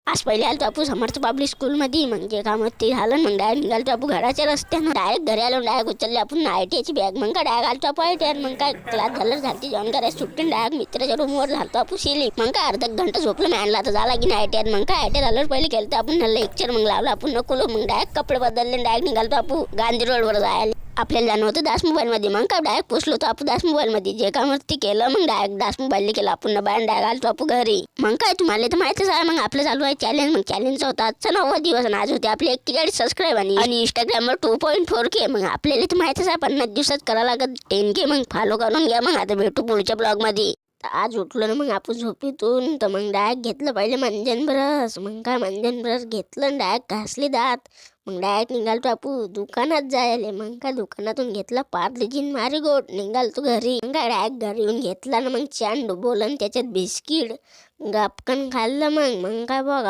आज पहिले आलो आपण समर्थ पब्लिक स्कूलमध्ये, म्हणजे काम ते झालं. मग डायरेक्ट निघालो आपण घराच्या रस्त्यानं. डायरेक्ट घरी आलो, डायरेक्ट उचलले आपण आयटीची बॅग. मग काय डायरेक्ट आलतो आपण मग काय क्लास झाली जॉईन करायला सुट्टी. डायरेक्ट मित्राच्या रूमवर झालतो आपण शिली. मग काय अर्धा घंटा झोपलं मॅनला तर झाला की नाही आयटीआर. मग काय आयटीआर झालं पहिले केलं आपण लेक्चर. मग लावलं आपण नको. मग डायरेक्ट कपडे बदलले, डायरेक्ट निघालतो आपण गांधी रोडवर जायला. आपल्याला जाणं होतं दास मोबाईलमध्ये. मग काय डायरेक्ट पोचलो होतो आपण दास मोबाईलमध्ये. जे काम ते केलं मग डायरेक्ट दास मोबाईल केलं आपण बाहेर डायरेक्ट आलतो आपण घरी. मग काय तुम्हाला तर माहितीच आहे. मग आपलं चालू आहे चॅलेंज. मग चॅलेंजचा होता आजचा 9वा दिवस आणि आज होते आपले 41 सबस्क्राईब आणि इंस्टाग्रामवर 2.4K. मग आपल्याला तर माहितीच आहे 50 दिवसात करावं लागत 10K. मग फॉलो करून घ्या. मग आता भेटू पुढच्या ब्लॉगमध्ये. आज उठलो ना मग आपण झोपेतून तर मग डायरेक्ट घेतलं पहिले मंजन ब्रश. मग काय मंजन ब्रश घेतलं डायरेक्ट घासले दात. मग डायरेक्ट निघालतो आपण दुकानात जायला. मग काय दुकानातून घेतला पार्लेजी मारीगोल्ड. निघालतो घरी. मग काय डायरेक्ट घरी येऊन घेतला ना मग छान डुबवलं आणि त्याच्यात बिस्किट गपकन खाल्लं. मग काय बघ